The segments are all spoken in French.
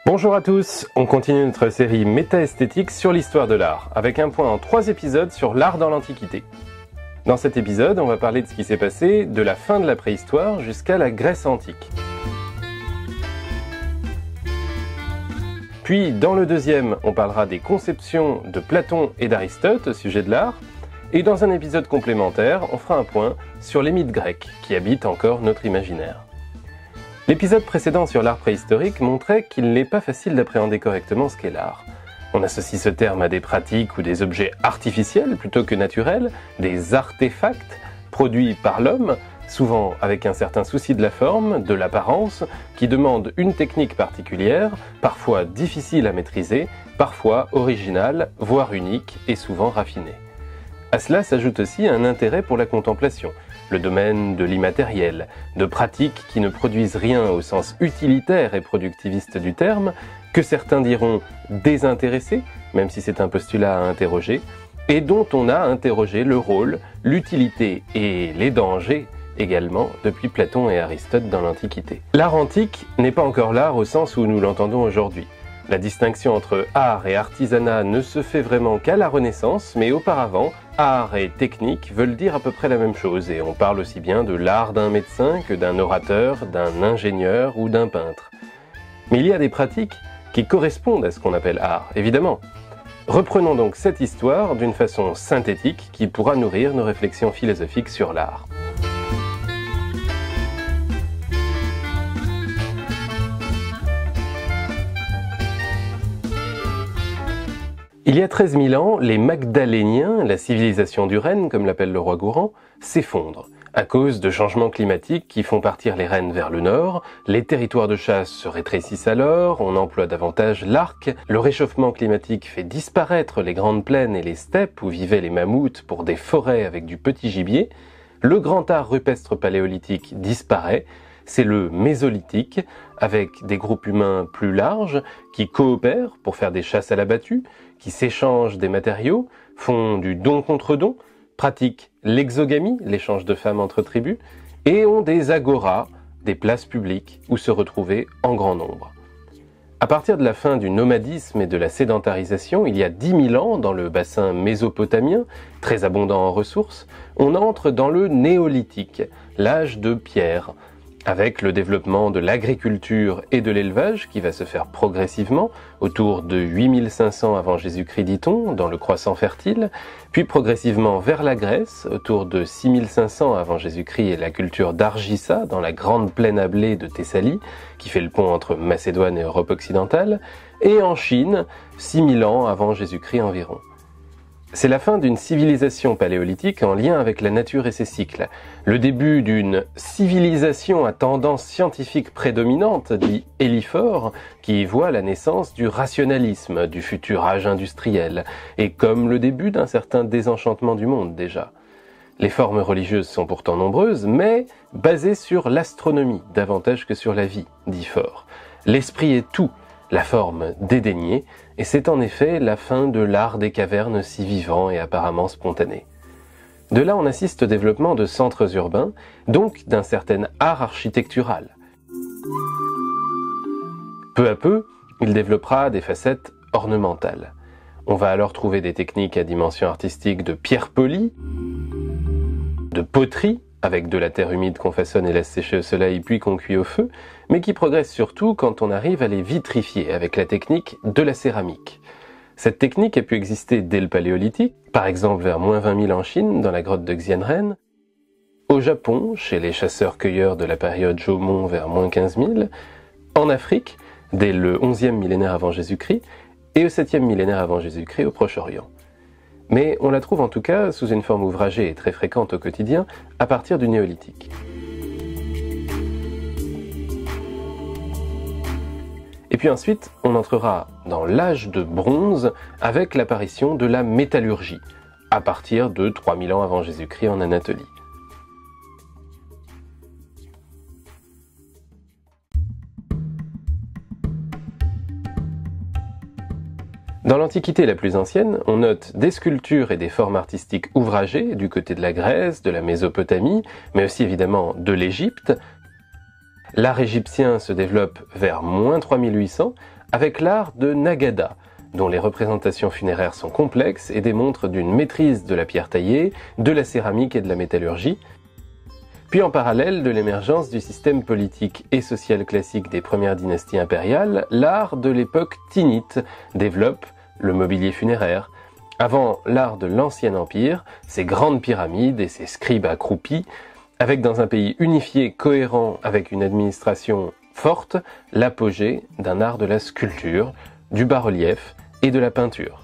Bonjour à tous, on continue notre série métaesthétique sur l'histoire de l'art, avec un point en 3 épisodes sur l'art dans l'Antiquité. Dans cet épisode, on va parler de ce qui s'est passé de la fin de la préhistoire jusqu'à la Grèce antique. Puis, dans le deuxième, on parlera des conceptions de Platon et d'Aristote au sujet de l'art, et dans un épisode complémentaire, on fera un point sur les mythes grecs qui habitent encore notre imaginaire. L'épisode précédent sur l'art préhistorique montrait qu'il n'est pas facile d'appréhender correctement ce qu'est l'art. On associe ce terme à des pratiques ou des objets artificiels plutôt que naturels, des artefacts produits par l'homme, souvent avec un certain souci de la forme, de l'apparence, qui demandent une technique particulière, parfois difficile à maîtriser, parfois originale, voire unique et souvent raffinée. À cela s'ajoute aussi un intérêt pour la contemplation, le domaine de l'immatériel, de pratiques qui ne produisent rien au sens utilitaire et productiviste du terme, que certains diront désintéressés, même si c'est un postulat à interroger, et dont on a interrogé le rôle, l'utilité et les dangers également depuis Platon et Aristote dans l'Antiquité. L'art antique n'est pas encore l'art au sens où nous l'entendons aujourd'hui. La distinction entre art et artisanat ne se fait vraiment qu'à la Renaissance, mais auparavant, art et technique veulent dire à peu près la même chose, et on parle aussi bien de l'art d'un médecin que d'un orateur, d'un ingénieur ou d'un peintre. Mais il y a des pratiques qui correspondent à ce qu'on appelle art, évidemment. Reprenons donc cette histoire d'une façon synthétique qui pourra nourrir nos réflexions philosophiques sur l'art. Il y a 13 000 ans, les Magdaléniens, la civilisation du renne, comme l'appelle le roi Gourhan, s'effondrent. À cause de changements climatiques qui font partir les rennes vers le nord, les territoires de chasse se rétrécissent alors, on emploie davantage l'arc, le réchauffement climatique fait disparaître les grandes plaines et les steppes où vivaient les mammouths pour des forêts avec du petit gibier, le grand art rupestre paléolithique disparaît, c'est le Mésolithique, avec des groupes humains plus larges qui coopèrent pour faire des chasses à la battue, qui s'échangent des matériaux, font du don contre don, pratiquent l'exogamie, l'échange de femmes entre tribus, et ont des agoras, des places publiques où se retrouver en grand nombre. À partir de la fin du nomadisme et de la sédentarisation, il y a 10 000 ans, dans le bassin mésopotamien, très abondant en ressources, on entre dans le néolithique, l'âge de pierre, avec le développement de l'agriculture et de l'élevage qui va se faire progressivement, autour de 8500 avant Jésus-Christ dit-on, dans le croissant fertile, puis progressivement vers la Grèce, autour de 6500 avant Jésus-Christ et la culture d'Argissa, dans la grande plaine à blé de Thessalie, qui fait le pont entre Macédoine et Europe occidentale, et en Chine, 6000 ans avant Jésus-Christ environ. C'est la fin d'une civilisation paléolithique en lien avec la nature et ses cycles, le début d'une civilisation à tendance scientifique prédominante, dit Éliphore, qui voit la naissance du rationalisme, du futur âge industriel, et comme le début d'un certain désenchantement du monde déjà. Les formes religieuses sont pourtant nombreuses, mais basées sur l'astronomie davantage que sur la vie, dit Faure. L'esprit est tout, la forme dédaignée, et c'est en effet la fin de l'art des cavernes si vivant et apparemment spontané. De là on assiste au développement de centres urbains, donc d'un certain art architectural. Peu à peu, il développera des facettes ornementales. On va alors trouver des techniques à dimension artistique de pierre polie, de poterie, avec de la terre humide qu'on façonne et laisse sécher au soleil puis qu'on cuit au feu, mais qui progresse surtout quand on arrive à les vitrifier avec la technique de la céramique. Cette technique a pu exister dès le Paléolithique, par exemple vers moins 20 000 en Chine, dans la grotte de Xianren, au Japon, chez les chasseurs-cueilleurs de la période Jomon vers moins 15 000, en Afrique, dès le 11e millénaire avant Jésus-Christ, et au 7e millénaire avant Jésus-Christ au Proche-Orient. Mais on la trouve en tout cas sous une forme ouvragée et très fréquente au quotidien à partir du néolithique. Et puis ensuite, on entrera dans l'âge de bronze avec l'apparition de la métallurgie, à partir de 3000 ans avant Jésus-Christ en Anatolie. Dans l'Antiquité la plus ancienne, on note des sculptures et des formes artistiques ouvragées du côté de la Grèce, de la Mésopotamie, mais aussi évidemment de l'Égypte. L'art égyptien se développe vers moins 3800, avec l'art de Nagada, dont les représentations funéraires sont complexes et démontrent d'une maîtrise de la pierre taillée, de la céramique et de la métallurgie, puis en parallèle de l'émergence du système politique et social classique des premières dynasties impériales, l'art de l'époque tinnite développe le mobilier funéraire. Avant l'art de l'Ancien Empire, ses grandes pyramides et ses scribes accroupis, avec dans un pays unifié, cohérent, avec une administration forte, l'apogée d'un art de la sculpture, du bas-relief et de la peinture.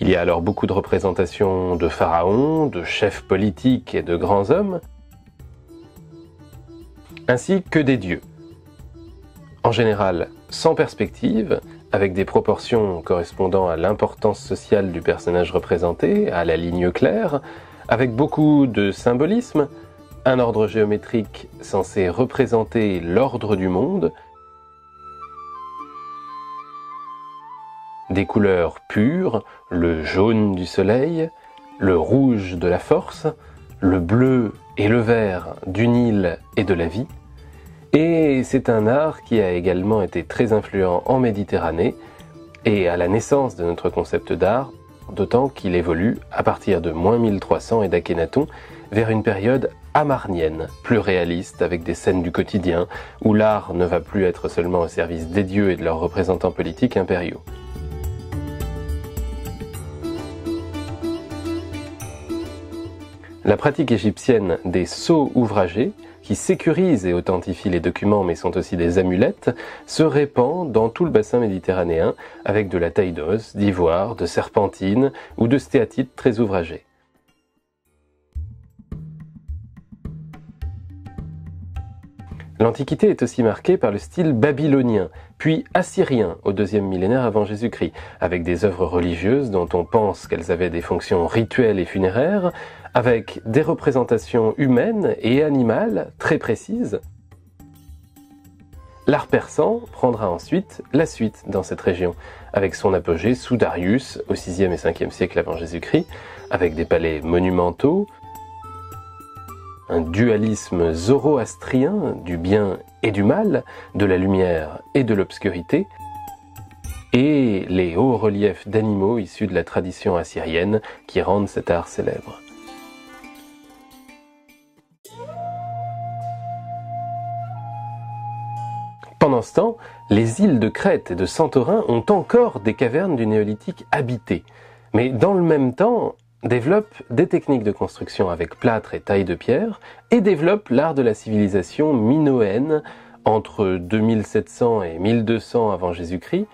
Il y a alors beaucoup de représentations de pharaons, de chefs politiques et de grands hommes, ainsi que des dieux. En général, sans perspective, avec des proportions correspondant à l'importance sociale du personnage représenté, à la ligne claire, avec beaucoup de symbolisme, un ordre géométrique censé représenter l'ordre du monde, des couleurs pures, le jaune du soleil, le rouge de la force, le bleu et le vert du Nil et de la vie. Et c'est un art qui a également été très influent en Méditerranée et à la naissance de notre concept d'art, d'autant qu'il évolue à partir de -1300 et d'Akhénaton vers une période amarnienne, plus réaliste, avec des scènes du quotidien, où l'art ne va plus être seulement au service des dieux et de leurs représentants politiques impériaux. La pratique égyptienne des sceaux ouvragés, qui sécurisent et authentifient les documents mais sont aussi des amulettes, se répand dans tout le bassin méditerranéen avec de la taille d'os, d'ivoire, de serpentine ou de stéatite très ouvragée. L'Antiquité est aussi marquée par le style babylonien, puis assyrien au deuxième millénaire avant Jésus-Christ, avec des œuvres religieuses dont on pense qu'elles avaient des fonctions rituelles et funéraires, avec des représentations humaines et animales très précises. L'art persan prendra ensuite la suite dans cette région, avec son apogée sous Darius au VIe et Ve siècle avant Jésus-Christ, avec des palais monumentaux, un dualisme zoroastrien du bien et du mal, de la lumière et de l'obscurité, et les hauts reliefs d'animaux issus de la tradition assyrienne qui rendent cet art célèbre. Pendant ce temps, les îles de Crète et de Santorin ont encore des cavernes du néolithique habitées, mais dans le même temps développent des techniques de construction avec plâtre et taille de pierre et développent l'art de la civilisation minoenne entre 2700 et 1200 avant Jésus-Christ,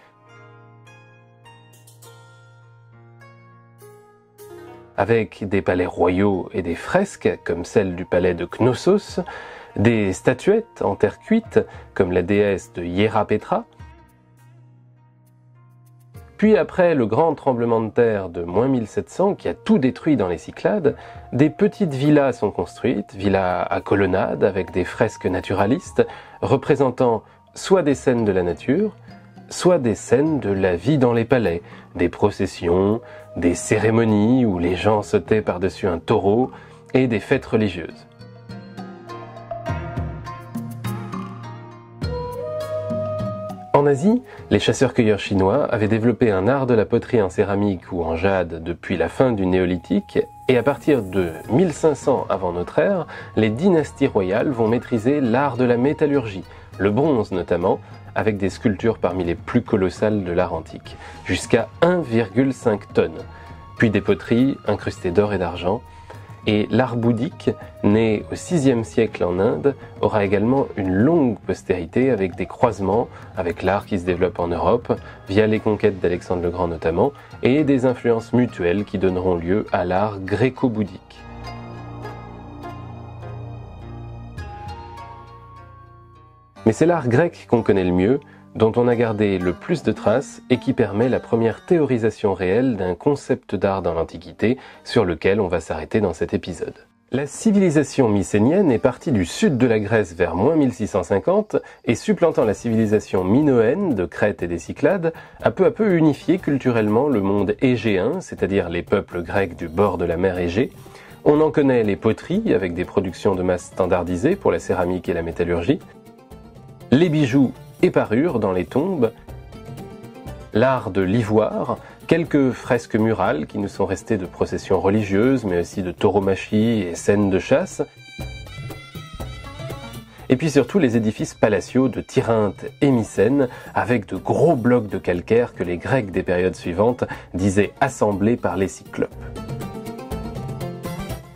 avec des palais royaux et des fresques comme celle du palais de Knossos, des statuettes en terre cuite comme la déesse de Hiérapetra. Puis après le grand tremblement de terre de -1700 qui a tout détruit dans les Cyclades, des petites villas sont construites, villas à colonnades avec des fresques naturalistes représentant soit des scènes de la nature, soit des scènes de la vie dans les palais, des processions, des cérémonies où les gens sautaient par-dessus un taureau et des fêtes religieuses. En Asie, les chasseurs-cueilleurs chinois avaient développé un art de la poterie en céramique ou en jade depuis la fin du néolithique, et à partir de 1500 avant notre ère, les dynasties royales vont maîtriser l'art de la métallurgie, le bronze notamment, avec des sculptures parmi les plus colossales de l'art antique, jusqu'à 1,5 tonnes, puis des poteries incrustées d'or et d'argent. Et l'art bouddhique, né au VIe siècle en Inde, aura également une longue postérité avec des croisements avec l'art qui se développe en Europe, via les conquêtes d'Alexandre le Grand notamment, et des influences mutuelles qui donneront lieu à l'art gréco-bouddhique. Mais c'est l'art grec qu'on connaît le mieux, dont on a gardé le plus de traces et qui permet la première théorisation réelle d'un concept d'art dans l'Antiquité sur lequel on va s'arrêter dans cet épisode. La civilisation mycénienne est partie du sud de la Grèce vers -1650 et supplantant la civilisation minoenne de Crète et des Cyclades, a peu à peu unifié culturellement le monde égéen, c'est-à-dire les peuples grecs du bord de la mer Égée. On en connaît les poteries avec des productions de masse standardisées pour la céramique et la métallurgie, les bijoux et parures dans les tombes, l'art de l'ivoire, quelques fresques murales qui nous sont restées de processions religieuses, mais aussi de tauromachie et scènes de chasse. Et puis surtout les édifices palatiaux de Tirynthe et Mycène, avec de gros blocs de calcaire que les Grecs des périodes suivantes disaient assemblés par les Cyclopes.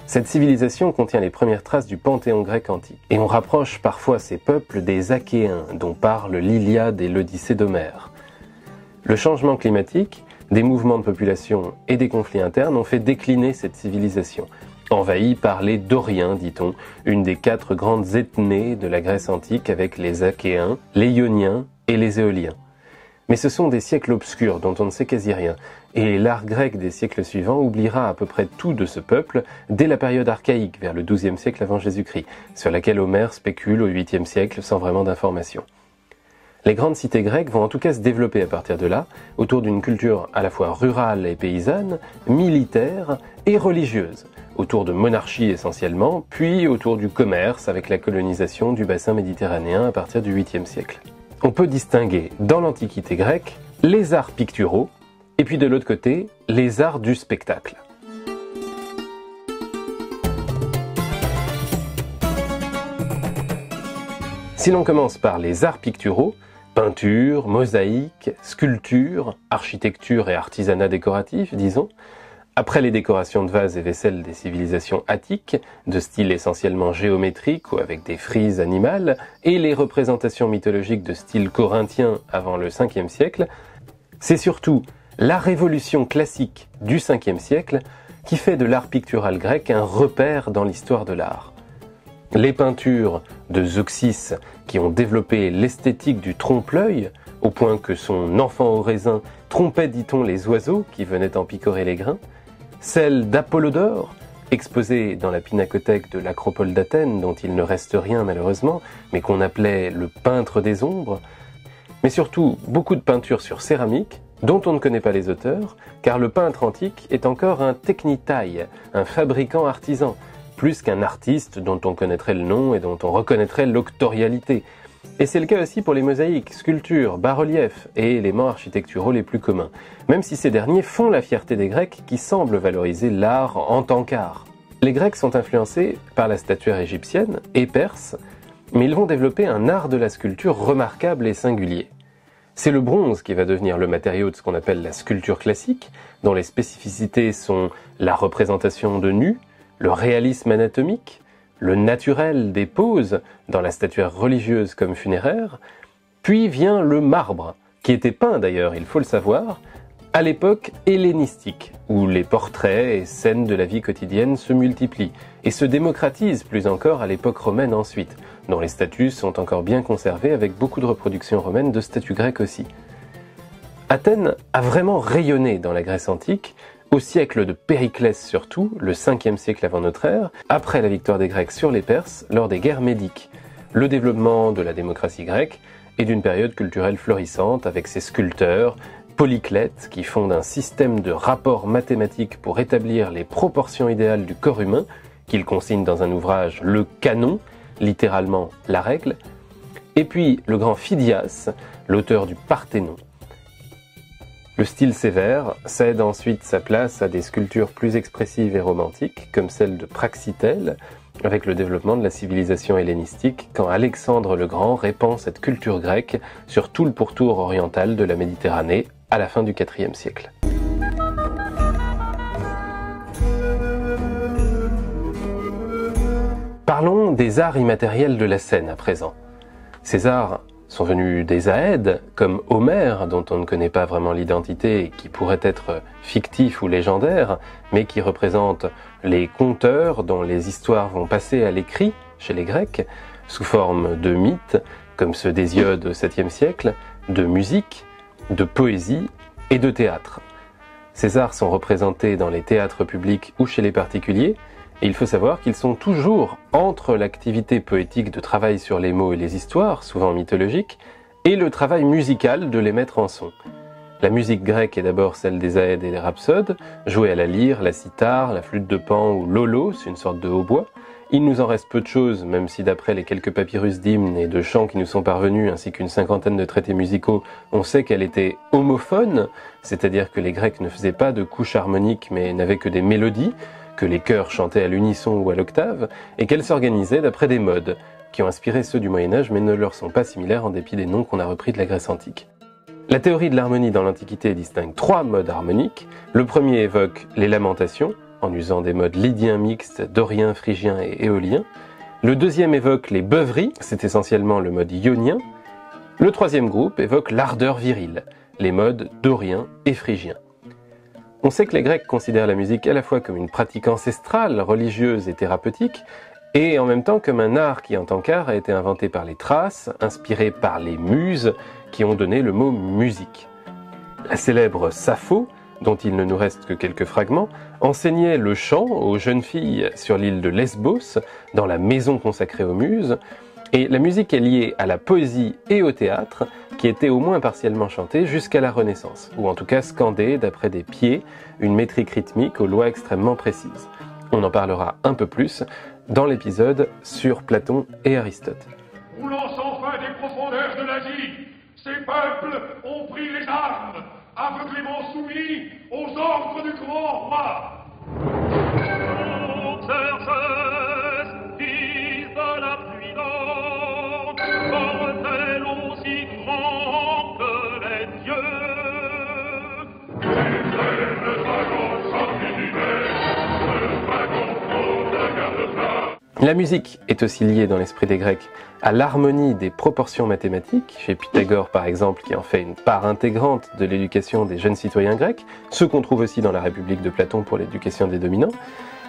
Cette civilisation contient les premières traces du panthéon grec antique, et on rapproche parfois ces peuples des Achéens, dont parlent l'Iliade et l'Odyssée d'Homère. Le changement climatique, des mouvements de population et des conflits internes ont fait décliner cette civilisation, envahie par les Doriens, dit-on, une des 4 grandes ethnées de la Grèce antique avec les Achéens, les Ioniens et les Éoliens. Mais ce sont des siècles obscurs dont on ne sait quasi rien, et l'art grec des siècles suivants oubliera à peu près tout de ce peuple dès la période archaïque, vers le XIIe siècle avant Jésus-Christ, sur laquelle Homère spécule au 8e siècle sans vraiment d'informations. Les grandes cités grecques vont en tout cas se développer à partir de là, autour d'une culture à la fois rurale et paysanne, militaire et religieuse, autour de monarchies essentiellement, puis autour du commerce avec la colonisation du bassin méditerranéen à partir du 8e siècle. On peut distinguer dans l'Antiquité grecque les arts picturaux, et puis de l'autre côté, les arts du spectacle. Si l'on commence par les arts picturaux, peinture, mosaïque, sculpture, architecture et artisanat décoratif, disons, après les décorations de vases et vaisselle des civilisations attiques, de style essentiellement géométrique ou avec des frises animales, et les représentations mythologiques de style corinthien avant le 5e siècle, c'est surtout la révolution classique du 5e siècle qui fait de l'art pictural grec un repère dans l'histoire de l'art. Les peintures de Zeuxis qui ont développé l'esthétique du trompe-l'œil, au point que son enfant au raisin trompait, dit-on, les oiseaux qui venaient en picorer les grains, celle d'Apollodore, exposée dans la pinacothèque de l'Acropole d'Athènes, dont il ne reste rien malheureusement, mais qu'on appelait le peintre des ombres, mais surtout beaucoup de peintures sur céramique, dont on ne connaît pas les auteurs, car le peintre antique est encore un technitaille, un fabricant artisan, plus qu'un artiste dont on connaîtrait le nom et dont on reconnaîtrait l'octorialité. Et c'est le cas aussi pour les mosaïques, sculptures, bas-reliefs et éléments architecturaux les plus communs, même si ces derniers font la fierté des Grecs qui semblent valoriser l'art en tant qu'art. Les Grecs sont influencés par la statuaire égyptienne et perse, mais ils vont développer un art de la sculpture remarquable et singulier. C'est le bronze qui va devenir le matériau de ce qu'on appelle la sculpture classique, dont les spécificités sont la représentation de nus, le réalisme anatomique, le naturel des poses dans la statuaire religieuse comme funéraire, puis vient le marbre, qui était peint d'ailleurs, il faut le savoir, à l'époque hellénistique, où les portraits et scènes de la vie quotidienne se multiplient, et se démocratisent plus encore à l'époque romaine ensuite, dont les statues sont encore bien conservées avec beaucoup de reproductions romaines de statues grecques aussi. Athènes a vraiment rayonné dans la Grèce antique, au siècle de Périclès surtout, le 5e siècle avant notre ère, après la victoire des Grecs sur les Perses lors des guerres médiques, le développement de la démocratie grecque et d'une période culturelle florissante avec ses sculpteurs, Polyclète qui fonde un système de rapports mathématiques pour établir les proportions idéales du corps humain, qu'il consigne dans un ouvrage Le Canon, littéralement la règle, et puis le grand Phidias, l'auteur du Parthénon. Le style sévère cède ensuite sa place à des sculptures plus expressives et romantiques, comme celle de Praxitèle, avec le développement de la civilisation hellénistique, quand Alexandre le Grand répand cette culture grecque sur tout le pourtour oriental de la Méditerranée à la fin du IVe siècle. Parlons des arts immatériels de la scène à présent. Ces arts sont venus des Aèdes, comme Homère, dont on ne connaît pas vraiment l'identité et qui pourrait être fictif ou légendaire, mais qui représente les conteurs dont les histoires vont passer à l'écrit chez les Grecs, sous forme de mythes, comme ceux d'Hésiode au 7e siècle, de musique, de poésie et de théâtre. Ces arts sont représentés dans les théâtres publics ou chez les particuliers, et il faut savoir qu'ils sont toujours entre l'activité poétique de travail sur les mots et les histoires, souvent mythologiques, et le travail musical de les mettre en son. La musique grecque est d'abord celle des Aèdes et des rhapsodes, jouée à la lyre, la cithare, la flûte de Pan ou l'aulos, une sorte de hautbois. Il nous en reste peu de choses, même si d'après les quelques papyrus d'hymnes et de chants qui nous sont parvenus, ainsi qu'une cinquantaine de traités musicaux, on sait qu'elle était homophone, c'est-à-dire que les Grecs ne faisaient pas de couches harmoniques mais n'avaient que des mélodies, que les chœurs chantaient à l'unisson ou à l'octave, et qu'elle s'organisait d'après des modes, qui ont inspiré ceux du Moyen-Âge mais ne leur sont pas similaires en dépit des noms qu'on a repris de la Grèce antique. La théorie de l'harmonie dans l'Antiquité distingue 3 modes harmoniques. Le premier évoque les lamentations, en usant des modes lydiens mixtes, doriens, phrygiens et éoliens. Le deuxième évoque les beuveries, c'est essentiellement le mode ionien. Le troisième groupe évoque l'ardeur virile, les modes doriens et phrygiens. On sait que les Grecs considèrent la musique à la fois comme une pratique ancestrale, religieuse et thérapeutique, et en même temps comme un art qui en tant qu'art a été inventé par les Thraces, inspiré par les muses qui ont donné le mot musique. La célèbre Sappho, dont il ne nous reste que quelques fragments, enseignait le chant aux jeunes filles sur l'île de Lesbos, dans la maison consacrée aux muses, et la musique est liée à la poésie et au théâtre, qui étaient au moins partiellement chantées jusqu'à la Renaissance, ou en tout cas scandées d'après des pieds, une métrique rythmique aux lois extrêmement précises. On en parlera un peu plus dans l'épisode sur Platon et Aristote. Roulant sans fin des profondeurs de l'Asie, ces peuples ont pris les armes, aveuglément soumis aux ordres du grand roi. Xerxès, fils de la puissance, mortel aussi grand que les dieux. Le dragon sorti du le dragon pour la garde. La musique est aussi liée dans l'esprit des Grecs à l'harmonie des proportions mathématiques, chez Pythagore par exemple, qui en fait une part intégrante de l'éducation des jeunes citoyens grecs, ce qu'on trouve aussi dans la République de Platon pour l'éducation des dominants.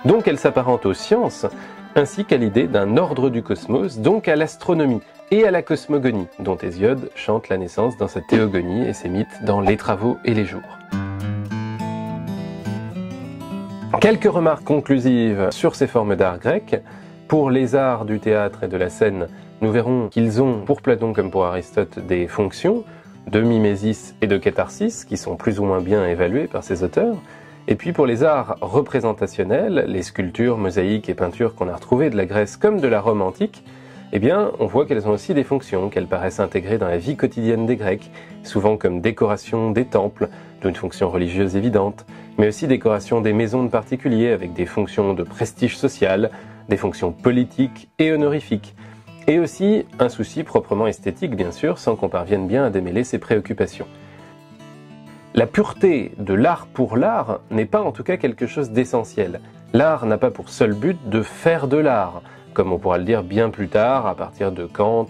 Donc elle s'apparente aux sciences, ainsi qu'à l'idée d'un ordre du cosmos, donc à l'astronomie et à la cosmogonie, dont Hésiode chante la naissance dans sa Théogonie et ses mythes dans Les Travaux et les Jours. Quelques remarques conclusives sur ces formes d'art grec. Pour les arts du théâtre et de la scène, nous verrons qu'ils ont, pour Platon comme pour Aristote, des fonctions de mimésis et de catharsis qui sont plus ou moins bien évaluées par ces auteurs. Et puis pour les arts représentationnels, les sculptures, mosaïques et peintures qu'on a retrouvées de la Grèce comme de la Rome antique, eh bien, on voit qu'elles ont aussi des fonctions, qu'elles paraissent intégrées dans la vie quotidienne des Grecs, souvent comme décoration des temples, d'une fonction religieuse évidente, mais aussi décoration des maisons de particuliers avec des fonctions de prestige social, des fonctions politiques et honorifiques, et aussi un souci proprement esthétique bien sûr, sans qu'on parvienne bien à démêler ses préoccupations. La pureté de l'art pour l'art n'est pas en tout cas quelque chose d'essentiel. L'art n'a pas pour seul but de faire de l'art, comme on pourra le dire bien plus tard à partir de Kant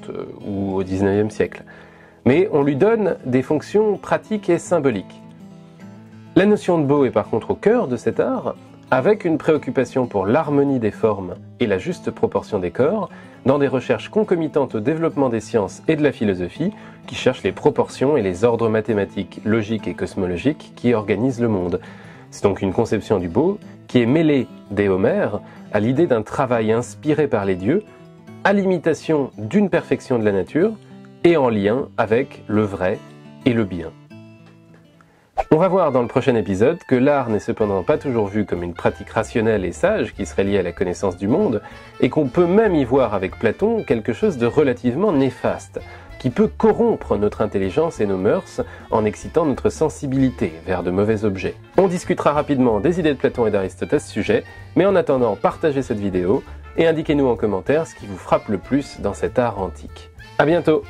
ou au XIXe siècle. Mais on lui donne des fonctions pratiques et symboliques. La notion de beau est par contre au cœur de cet art, avec une préoccupation pour l'harmonie des formes et la juste proportion des corps, dans des recherches concomitantes au développement des sciences et de la philosophie, qui cherchent les proportions et les ordres mathématiques, logiques et cosmologiques qui organisent le monde. C'est donc une conception du beau qui est mêlée des Homères à l'idée d'un travail inspiré par les dieux, à l'imitation d'une perfection de la nature et en lien avec le vrai et le bien. On va voir dans le prochain épisode que l'art n'est cependant pas toujours vu comme une pratique rationnelle et sage qui serait liée à la connaissance du monde, et qu'on peut même y voir avec Platon quelque chose de relativement néfaste, qui peut corrompre notre intelligence et nos mœurs en excitant notre sensibilité vers de mauvais objets. On discutera rapidement des idées de Platon et d'Aristote à ce sujet, mais en attendant, partagez cette vidéo et indiquez-nous en commentaire ce qui vous frappe le plus dans cet art antique. À bientôt!